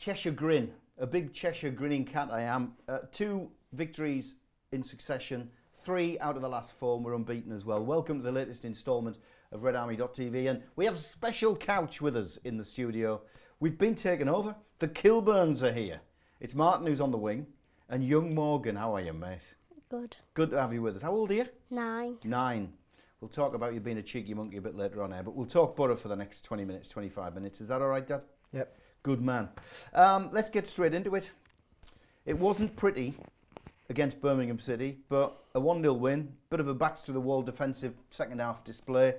Cheshire grin, a big Cheshire grinning cat I am. 2 victories in succession, 3 out of the last 4, and we're unbeaten as well. Welcome to the latest instalment of RedArmy.tv, and we have a special couch with us in the studio. We've been taken over. The Kilburns are here. It's Martin who's on the wing, and young Morgan. How are you, mate? Good. Good to have you with us. How old are you? 9. 9. We'll talk about you being a cheeky monkey a bit later on here, but we'll talk Borough for the next 20 minutes, 25 minutes. Is that all right, Dad? Yep. Good man. Let's get straight into it. It wasn't pretty against Birmingham City, but a 1-0 win. Bit of a backs-to-the-wall defensive second-half display,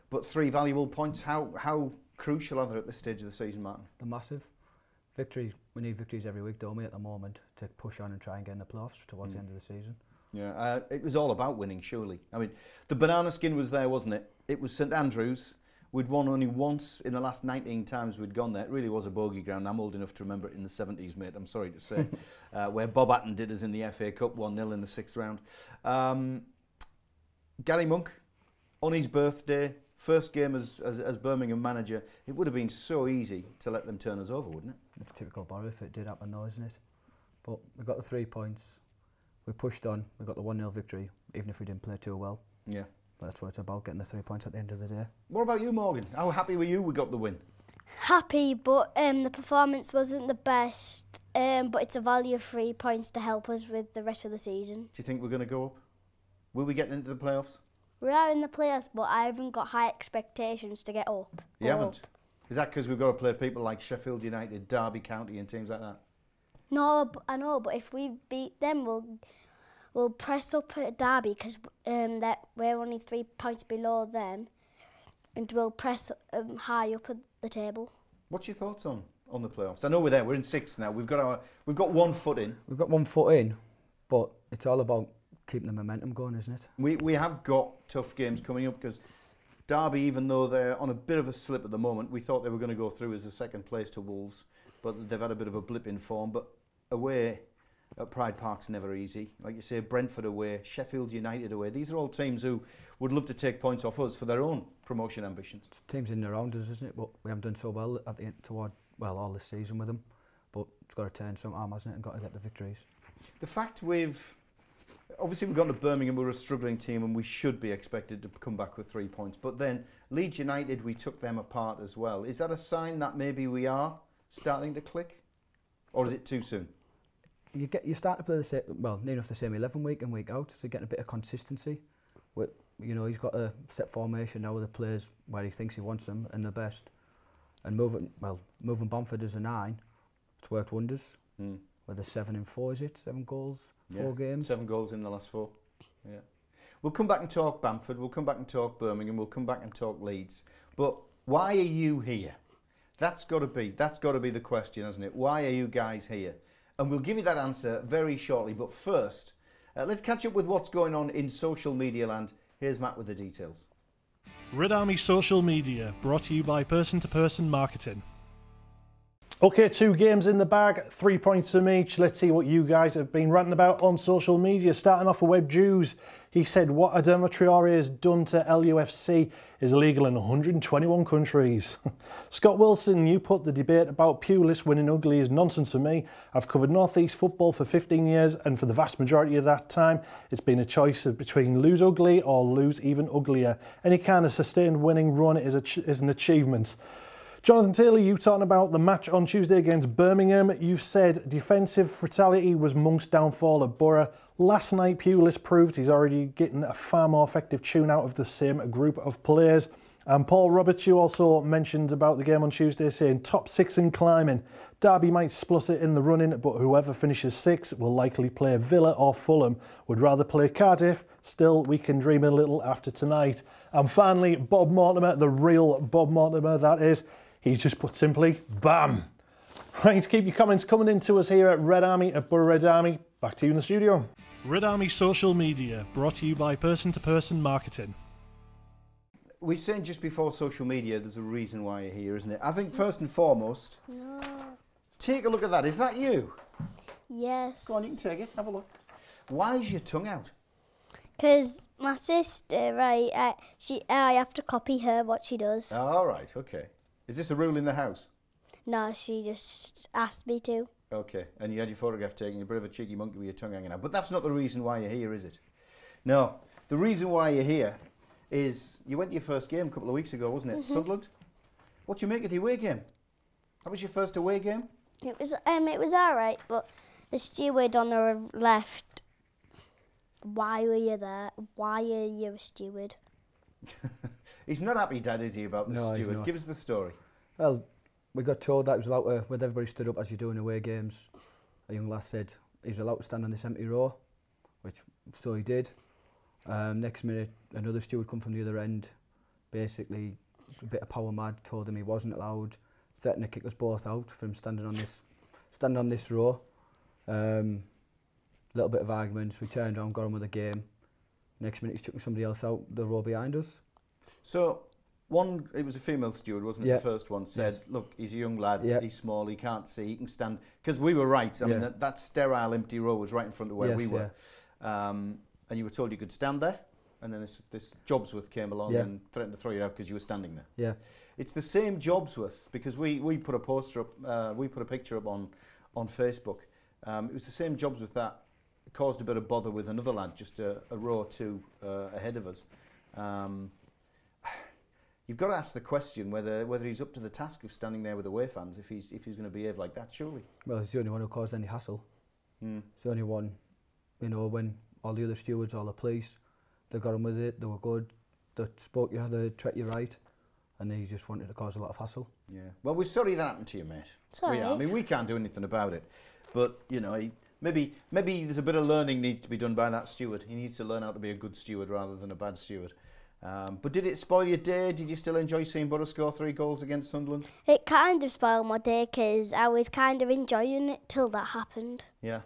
but 3 valuable points. How crucial are they at this stage of the season, Martin? They're massive. Victories. We need victories every week, don't we, at the moment, to push on and try and get in the playoffs towards the end of the season. Yeah, it was all about winning, surely. I mean, the banana skin was there, wasn't it? It was St Andrews. We'd won only once in the last 19 times we'd gone there. It really was a bogey ground. I'm old enough to remember it in the 70s, mate, I'm sorry to say, where Bob Hatton did us in the FA Cup 1-0 in the 6th round. Gary Monk, on his birthday, first game as Birmingham manager, it would have been so easy to let them turn us over, wouldn't it? It's typical Borough if it did happen though, isn't it? But we got the 3 points. We pushed on. We got the 1-0 victory, even if we didn't play too well. Yeah. But that's what it's about, getting the 3 points at the end of the day. What about you, Morgan? How happy were you we got the win? Happy, but the performance wasn't the best. But it's a value of 3 points to help us with the rest of the season. Do you think we're going to go up? Will we get into the playoffs? We are in the playoffs, but I haven't got high expectations to get up. You haven't? Is that because we've got to play people like Sheffield United, Derby County and teams like that? No, I know, but if we beat them, we'll press up at Derby because that we're only 3 points below them, and we'll press high up at the table. What's your thoughts on the playoffs? I know we're there. We're in 6th now. We've got 1 foot in. We've got 1 foot in, but it's all about keeping the momentum going, isn't it? We have got tough games coming up because Derby, even though they're on a bit of a slip at the moment, we thought they were going to go through as a 2nd place to Wolves, but they've had a bit of a blip in form. But away at Pride Park's never easy. Like you say, Brentford away, Sheffield United away. These are all teams who would love to take points off us for their own promotion ambitions. It's teams in and around us, isn't it? But we haven't done so well at the end all this season with them. But it's got to turn some arm, hasn't it, and got to get the victories. The fact obviously we've gone to Birmingham, we're a struggling team and we should be expected to come back with 3 points. But then Leeds United, we took them apart as well. Is that a sign that maybe we are starting to click? Or is it too soon? You start to play near enough the same 11 week in, week out, so getting a bit of consistency. He's got a set formation now with the players where he thinks he wants them and the best. And moving Bamford as a 9, it's worked wonders. With the 7 in 4, is it? 7 goals, 4 games? 7 goals in the last 4. Yeah. We'll come back and talk Bamford, we'll come back and talk Birmingham, we'll come back and talk Leeds. But why are you here? That's got to be the question, hasn't it? Why are you guys here? And we'll give you that answer very shortly. But first, let's catch up with what's going on in social media land. Here's Matt with the details. Red Army Social Media, brought to you by Person-to-Person Marketing. Okay, 2 games in the bag, 3 points from each. Let's see what you guys have been ranting about on social media. Starting off with Web Jews, he said what Adama Traore has done to LUFC is illegal in 121 countries. Scott Wilson, you put the debate about Pulis winning ugly is nonsense for me. I've covered North East football for 15 years and for the vast majority of that time it's been a choice of between lose ugly or lose even uglier. Any kind of sustained winning run is an achievement. Jonathan Taylor, you talking about the match on Tuesday against Birmingham. You've said defensive fatality was Monk's downfall at Borough. Last night, Pulis proved he's already getting a far more effective tune out of the same group of players. And Paul Roberts, you also mentioned about the game on Tuesday, saying top 6 and climbing. Derby might spluss it in the running, but whoever finishes 6 will likely play Villa or Fulham. Would rather play Cardiff. Still, we can dream a little after tonight. And finally, Bob Mortimer, the real Bob Mortimer, that is. He's just put simply, BAM! Right, keep your comments coming in to us here at Red Army, at Borough Red Army. Back to you in the studio. Red Army Social Media, brought to you by Person-to-Person Marketing. We're saying just before social media, there's a reason why you're here, isn't it? I think first and foremost, take a look at that. Is that you? Yes. Go on, you can take it. Have a look. Why is your tongue out? Because my sister, right, I have to copy her what she does. All right, okay. Is this a rule in the house? No, she just asked me to. Okay, and you had your photograph taken, you're a bit of a cheeky monkey with your tongue hanging out. But that's not the reason why you're here, is it? No, the reason why you're here is you went to your first game a couple of weeks ago, wasn't it? Sunderland? What do you make of the away game? That was your first away game? It was all right, but the steward on the left. Why were you there? Why are you a steward? He's not happy, Dad, is he, about the No, he's steward? not. Give us the story. Well, we got told that he was allowed to, with everybody stood up as you're doing away games, a young lass said he's allowed to stand on this empty row, which so he did. Next minute, another steward come from the other end, basically a bit of power mad, told him he wasn't allowed, threatened to kick us both out for him standing on this row. Little bit of arguments, we turned on, got on with the game. Next minute he's chucking somebody else out the row behind us. So, it was a female steward, wasn't it? Yeah. The first one said, look, he's a young lad, Yeah. he's small, he can't see, he can stand. Because we were right, I mean, Yeah. that sterile empty row was right in front of where Yes, we were. And you were told you could stand there, and then this Jobsworth came along Yeah. and threatened to throw you out because you were standing there. Yeah. It's the same Jobsworth, because we put a poster up, we put a picture up on Facebook. It was the same Jobsworth that caused a bit of bother with another lad just a row or two ahead of us. You've got to ask the question whether he's up to the task of standing there with away fans if he's going to behave like that, surely. Well, he's the only one who caused any hassle. It's the only one, you know, when all the other stewards, all the police, they got on with it, they were good, they spoke you, they treat you right, and he just wanted to cause a lot of hassle. Yeah. Well, we're sorry that happened to you, mate. Sorry. We are. I mean, we can't do anything about it, but you know, maybe there's a bit of learning needs to be done by that steward. He needs to learn how to be a good steward rather than a bad steward. But did it spoil your day? Did you still enjoy seeing Borough score 3 goals against Sunderland? It kind of spoiled my day because I was kind of enjoying it till that happened. Yeah.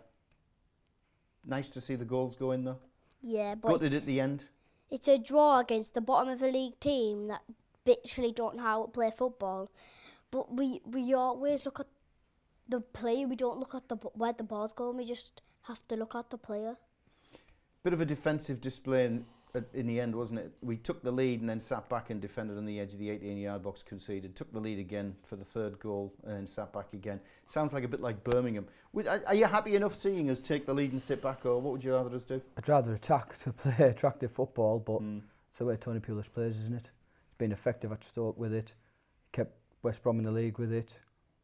Nice to see the goals go in though. Yeah, but Gutted at the end. it's a draw against the bottom of the league team that literally don't know how to play football. But we always look at the player. We don't look at where the ball's going. We just have to look at the player. Bit of a defensive display in the end, wasn't it? We took the lead and then sat back and defended on the edge of the 18-yard box, conceded, took the lead again for the third goal and then sat back again. Sounds like a bit like Birmingham. Are you happy enough seeing us take the lead and sit back, or what would you rather us do? I'd rather attack to play attractive football, but it's the way Tony Pulis plays, isn't it? He's been effective at Stoke with it, kept West Brom in the league with it.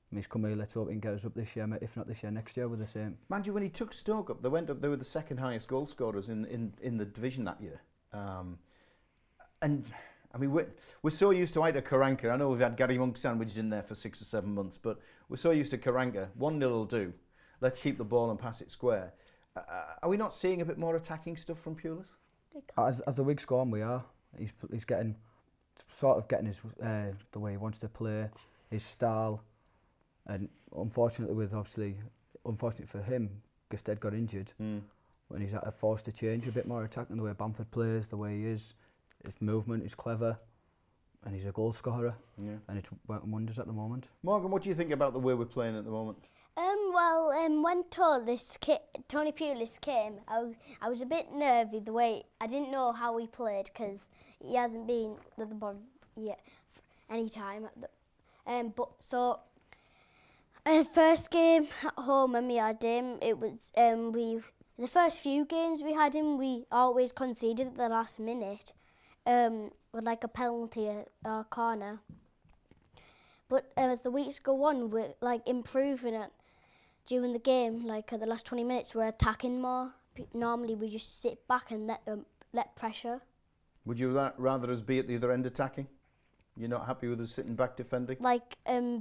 And he's come here, let's hope he can get us up this year, if not this year, next year with the same. Mind you, when he took Stoke up, they were the second highest goal scorers in the division that year. And I mean, we're so used to Ita Karanka. I know we've had Gary Monk sandwiches in there for 6 or 7 months, but we're so used to Karanka. 1-0 will do. Let's keep the ball and pass it square. Are we not seeing a bit more attacking stuff from Pulis? As the weeks go on, we are. He's getting his the way he wants to play, his style, and unfortunate for him, Gusted got injured. When he's forced to change a bit more attacking, the way Bamford plays, the way he is, his movement is clever, and he's a goal scorer. Yeah. And it's working wonders at the moment. Morgan, what do you think about the way we're playing at the moment? When Tony Pulis came, I was a bit nervy the way I didn't know how he played because he hasn't been with the ball yet any time. First game at home when we had him, it was the first few games we had him, we always conceded at the last minute with like a penalty or a corner. But as the weeks go on, we're like improving it during the game. Like at the last 20 minutes, we're attacking more. Normally, we just sit back and let pressure. Would you rather us be at the other end attacking? You're not happy with us sitting back defending? Like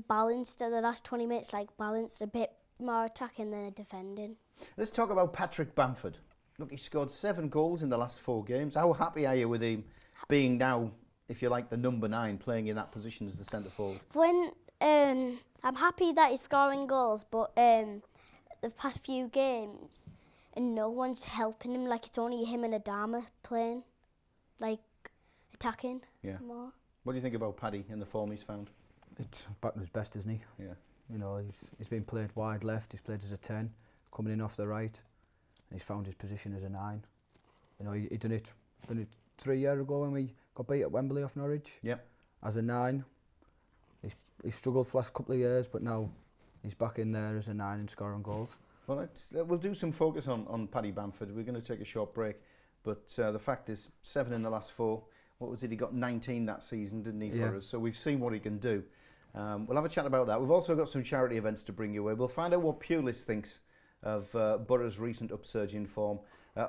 balanced at the last 20 minutes, like balanced a bit more attacking than defending. Let's talk about Patrick Bamford. Look, he scored 7 goals in the last 4 games. How happy are you with him being now, if you like, the number 9, playing in that position as the centre forward? I'm happy that he's scoring goals, but the past few games, and no one's helping him. Like it's only him and RedArmy playing, like attacking more. What do you think about Paddy and the form he's found? It's back to his best, isn't he? Yeah. You know, he's been played wide left, he's played as a 10, coming in off the right, and he's found his position as a 9. You know, he done it 3 years ago when we got beat at Wembley off Norwich. Yep. As a 9, He's struggled for the last couple of years, but now he's back in there as a 9 and scoring goals. Well, we'll do some focus on Paddy Bamford. We're going to take a short break, but the fact is 7 in the last 4. What was it? He got 19 that season, didn't he, for us? So we've seen what he can do. We'll have a chat about that. We've also got some charity events to bring you away. We'll find out what Pulis thinks of Borough's recent upsurge in form.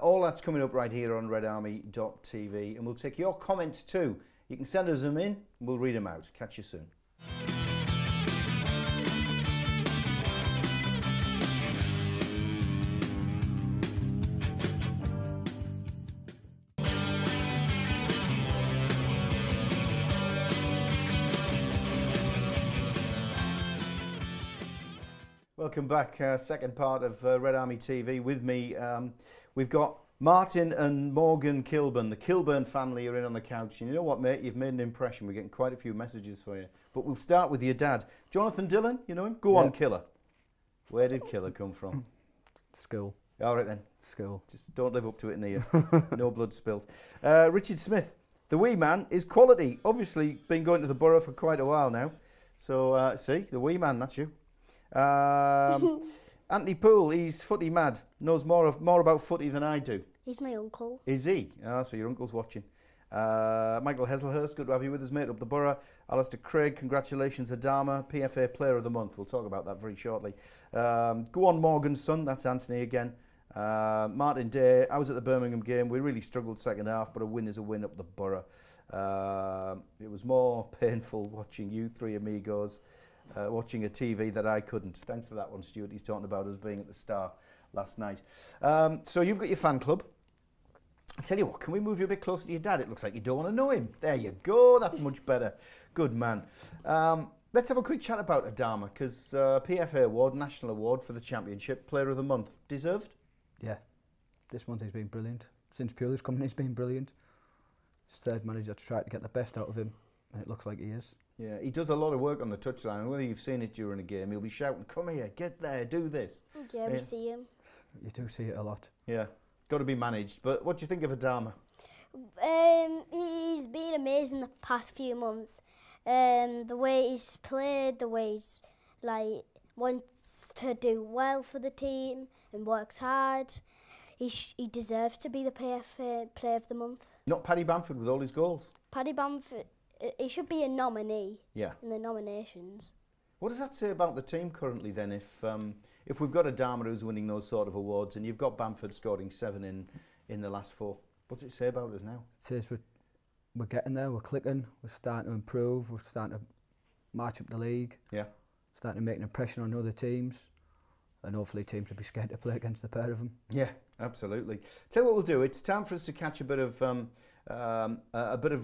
All that's coming up right here on RedArmy.tv, and we'll take your comments too. You can send us them in, and we'll read them out. Catch you soon. Welcome back, second part of Red Army TV. With me, we've got Martin and Morgan Kilburn. The Kilburn family are in on the couch. And you know what, mate? You've made an impression. We're getting quite a few messages for you. But we'll start with your dad. Jonathan Dillon, you know him? Go on, Killer. Where did Killer come from? School. All right then. School. Just don't live up to it in here. No blood spilled. Richard Smith. The wee man is quality. Obviously been going to the Borough for quite a while now. So, see, the wee man, that's you. Anthony Poole, he's footy mad. Knows more about footy than I do. He's my uncle. Is he? Ah, so your uncle's watching. Michael Heselhurst, good to have you with us, mate, up the Borough. Alistair Craig, congratulations, RedArmy, PFA Player of the Month. We'll talk about that very shortly. Go on, Morgan's son, that's Anthony again. Martin Day, I was at the Birmingham game. We really struggled second half, but a win is a win up the Borough. It was more painful watching you three amigos watching a TV that I couldn't. Thanks for that one, Stuart. He's talking about us being at the Star last night. So you've got your fan club. I tell you what, can we move you a bit closer to your dad? It looks like you don't want to know him. There you go. That's much better. Good man. Let's have a quick chat about RedArmy, because PFA Award, National Award for the Championship, Player of the Month. Deserved? Yeah. This month he's been brilliant. Since Pulis come in, he's been brilliant. His third manager to try to get the best out of him, and it looks like he is. Yeah, he does a lot of work on the touchline, and whether you've seen it during a game, he'll be shouting, come here, get there, do this. Yeah, we see him. You do see it a lot. Yeah, got to be managed. But what do you think of RedArmy? He's been amazing the past few months. The way he's played, the way he's wants to do well for the team and works hard. He deserves to be the PFA Player of the Month. Not Paddy Bamford with all his goals. Paddy Bamford, he should be a nominee in the nominations. What does that say about the team currently then, if we've got RedArmy who's winning those sort of awards and you've got Bamford scoring 7 in the last 4? What does it say about us now? It says we're getting there, we're clicking, we're starting to improve, we're starting to march up the league. Yeah. Starting to make an impression on other teams, and hopefully teams will be scared to play against the pair of them. Yeah, absolutely. Tell you what we'll do. It's time for us to catch a bit of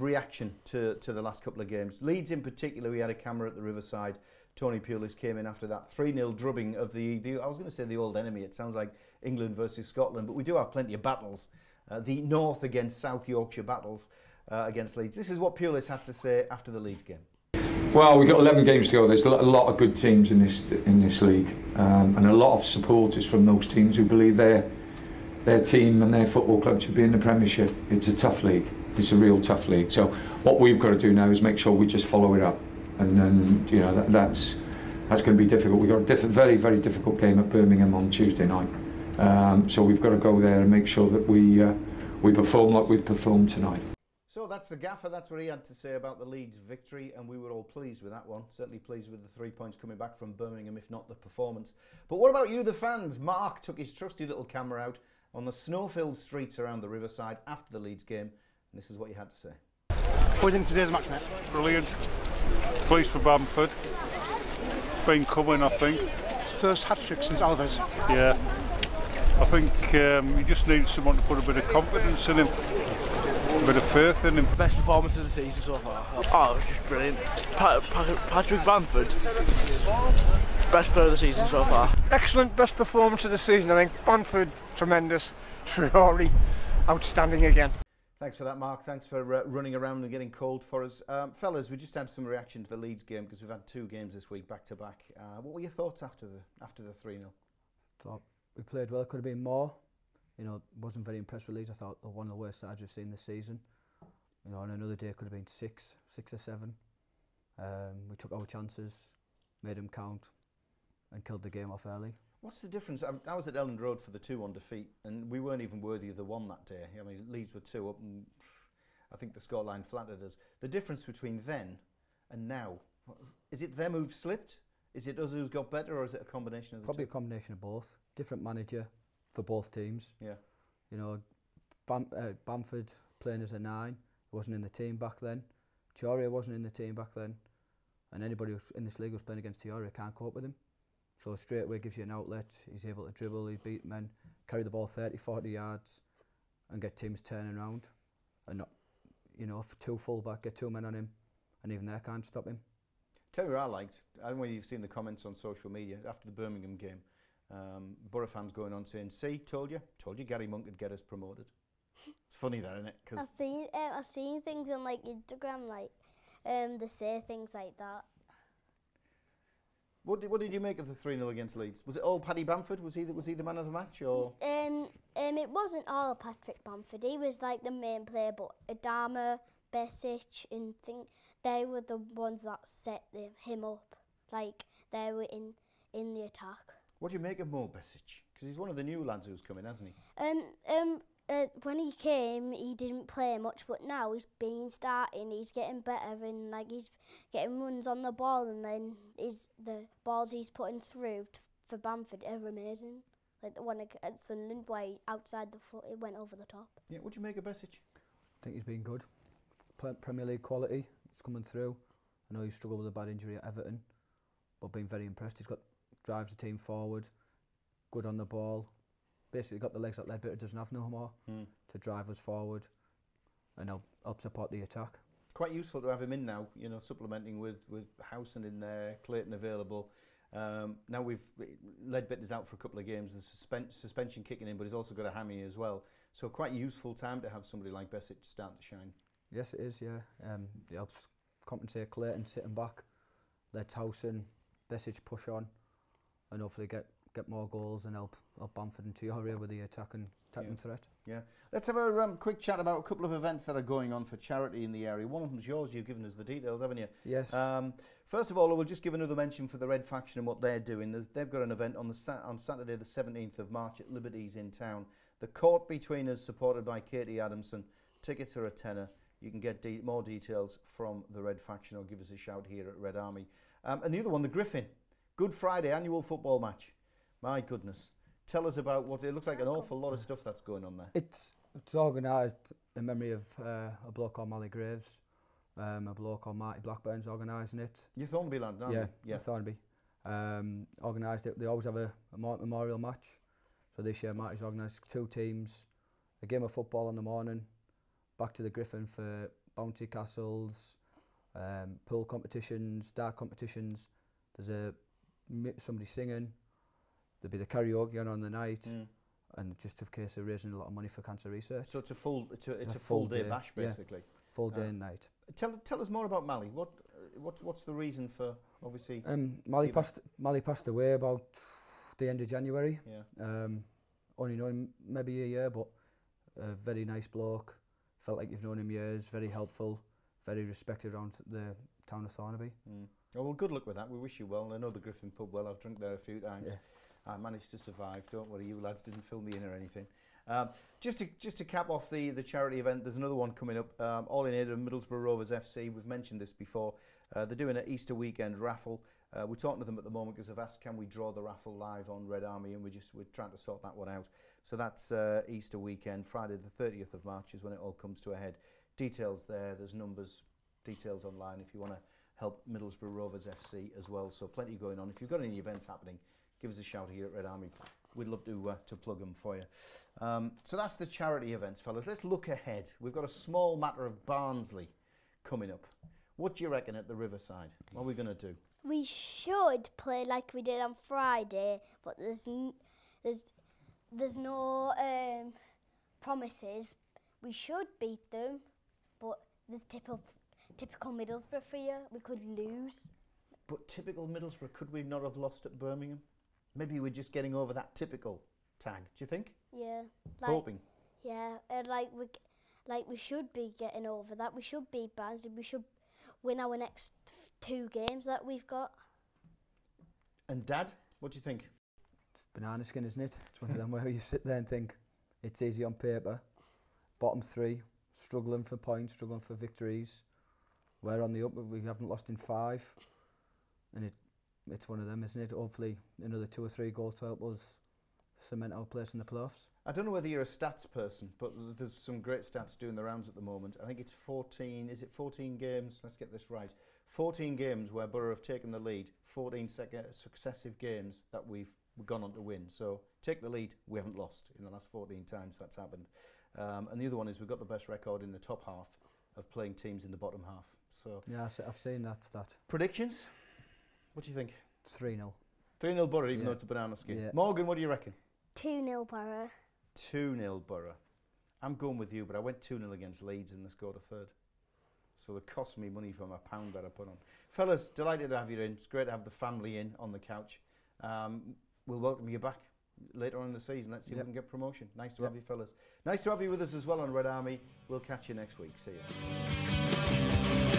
reaction to the last couple of games. Leeds in particular, we had a camera at the Riverside. Tony Pulis came in after that 3-0 drubbing of the I was going to say the old enemy. It sounds like England versus Scotland, but we do have plenty of battles. The North against South Yorkshire battles against Leeds. This is what Pulis had to say after the Leeds game. Well, we've got 11 games to go. There's a lot of good teams in this league, and a lot of supporters from those teams who believe their team and their football club should be in the Premiership. It's a tough league. It's a real tough league. So what we've got to do now is make sure we just follow it up, and then that's going to be difficult. We've got a very, very difficult game at Birmingham on Tuesday night. So we've got to go there and make sure that we perform like we've performed tonight. So that's the gaffer, that's what he had to say about the Leeds victory, and we were all pleased with that one. Certainly pleased with the 3 points coming back from Birmingham, if not the performance. But what about you, the fans? Mark took his trusty little camera out on the snow-filled streets around the Riverside after the Leeds game, and this is what he had to say. What do you think of today's match, mate? Brilliant. Pleased for Bamford. It's been coming, I think. First hat-trick since Alves. Yeah. I think he just needs someone to put a bit of confidence in him. A bit of faith in him. Best performance of the season so far. Oh, it was just brilliant. Patrick Bamford, best player of the season so far. Excellent, best performance of the season, I think. Bamford, tremendous. Traore, outstanding again. Thanks for that, Mark. Thanks for running around and getting cold for us. Fellas, we just had some reaction to the Leeds game because we've had 2 games this week back to back. What were your thoughts after the 3-0? Thought we played well, could have been more. Wasn't very impressed with Leeds. I thought they're one of the worst sides we've seen this season. On another day it could have been 6 or 7. We took our chances, made them count, and killed the game off early. What's the difference? I was at Elland Road for the 2-1 defeat, and we weren't even worthy of the 1 that day. I mean, Leeds were 2 up, and I think the scoreline flattered us. The difference between then and now, is it them who've slipped? Is it us who's got better, or is it a combination of the Probably two? a combination of both. Different manager for both teams. Yeah. You know, Bamford playing as a 9, wasn't in the team back then. Chiori wasn't in the team back then. And anybody who's in this league who's playing against Chiori can't cope with him. So straight away gives you an outlet. He's able to dribble, he beat men, carry the ball 30, 40 yards and get teams turning around. And not, you know, 2 full-back, get 2 men on him, and even they can't stop him. Tell you what I liked, I don't know whether you've seen the comments on social media after the Birmingham game. Borough fans going on saying, see, told you Gary Monk would get us promoted. It's funny that, isn't it? Cause I've seen things on like Instagram, like they say things like that. What did you make of the 3-0 against Leeds? Was it all Paddy Bamford? Was he the man of the match, or? It wasn't all Patrick Bamford. He was like the main player, but RedArmy, Besic, and they were the ones that set him up. Like they were in the attack. What do you make of Mo Besic? Because he's one of the new lads who's coming, hasn't he? When he came, he didn't play much, but now he's been starting. He's getting better, and like he's getting runs on the ball, and then the balls he's putting through for Bamford are amazing. Like the one at Sunderland, where outside the foot, it went over the top. Yeah, what do you make of Besic? I think he's been good. Premier League quality, he's coming through. I know he struggled with a bad injury at Everton, but been very impressed. He's drives the team forward, good on the ball. Basically got the legs that Ledbetter doesn't have no more to drive us forward and help support the attack. Quite useful to have him in now, you know, supplementing with Howson in there, Clayton available. Now Ledbetter's out for a couple of games, the suspension kicking in, but he's also got a hammy as well. So quite useful time to have somebody like Besic start to shine. Yes, it is, yeah. It helps compensate Clayton sitting back, let Howson, Besic push on, and hopefully get more goals and help Bamford and Chiori with the attacking threat. Yeah. Let's have a quick chat about a couple of events that are going on for charity in the area. One of them's yours. You've given us the details, haven't you? Yes. First of all, we'll just give another mention for the Red Faction and what they're doing. They've got an event on Saturday the 17th of March at Liberty's in town. The Court Between Us, supported by Katie Adamson. Tickets are a tenner. You can get more details from the Red Faction or give us a shout here at Red Army. And the other one, the Griffin. Good Friday annual football match. My goodness. Tell us about what it looks like an awful lot of stuff that's going on there. It's organised in memory of a bloke called Mally Graves. A bloke called Marty Blackburn's organising it. You're Thornby lad, aren't you? Yeah, Thornby. Organised it. They always have a memorial match. So this year Marty's organised 2 teams, a game of football in the morning, back to the Griffin for bouncy castles, pool competitions, dart competitions. There's somebody singing. There'll be the karaoke on the night, and just a case of raising a lot of money for cancer research. So it's a full day bash, basically. Yeah, full day and night. Tell us more about Mally. What's the reason for obviously? Mally passed away about the end of January. Yeah. Only known him maybe a year, but a very nice bloke. Felt like you've known him years. Very helpful, very respected around the town of Thornaby. Oh, well, good luck with that. We wish you well. I know the Griffin pub well. I've drunk there a few times. Yeah. I managed to survive. Don't worry, you lads didn't fill me in or anything. Just to cap off the charity event, there's another one coming up, all in aid of Middlesbrough Rovers FC. We've mentioned this before. They're doing an Easter weekend raffle. We're talking to them at the moment because they've asked, can we draw the raffle live on Red Army, and we're trying to sort that one out. So that's Easter weekend, Friday the 30th of March is when it all comes to a head. Details there's numbers, details online if you want to help Middlesbrough Rovers FC as well. So plenty going on. If you've got any events happening, give us a shout here at Red Army. We'd love to plug them for you. So that's the charity events, fellas. Let's look ahead. We've got a small matter of Barnsley coming up. What do you reckon at the Riverside? What are we going to do? We should play like we did on Friday, but there's no promises. We should beat them, but there's typical Middlesbrough for you. We could lose. But typical Middlesbrough, could we not have lost at Birmingham? Maybe we're just getting over that typical tag. Do you think? Yeah. Hoping. Yeah, we should be getting over that. We should beat Barnsley. We should win our next 2 games that we've got. And Dad, what do you think? It's banana skin, isn't it? It's one of them where you sit there and think it's easy on paper. Bottom 3, struggling for points, struggling for victories. We're on the up, we haven't lost in 5. And it's one of them, isn't it? Hopefully another 2 or 3 goals to help us cement our place in the playoffs. I don't know whether you're a stats person, but there's some great stats doing the rounds at the moment. I think it's 14, is it 14 games? Let's get this right. 14 games where Borough have taken the lead, 14 successive games that we've gone on to win. So take the lead, we haven't lost in the last 14 times that's happened. And the other one is we've got the best record in the top half of playing teams in the bottom half. So yeah, I've seen that stat. Predictions? What do you think? 3-0. 3-0 Borough, even though it's a banana skin. Yeah. Morgan, what do you reckon? 2-0 Borough. 2-0 Borough. I'm going with you, but I went 2-0 against Leeds and they scored a third. So it cost me money for my £1 that I put on. Fellas, delighted to have you in. It's great to have the family in on the couch. We'll welcome you back later on in the season. Let's see if we can get promotion. Nice to have you, fellas. Nice to have you with us as well on Red Army. We'll catch you next week. See you.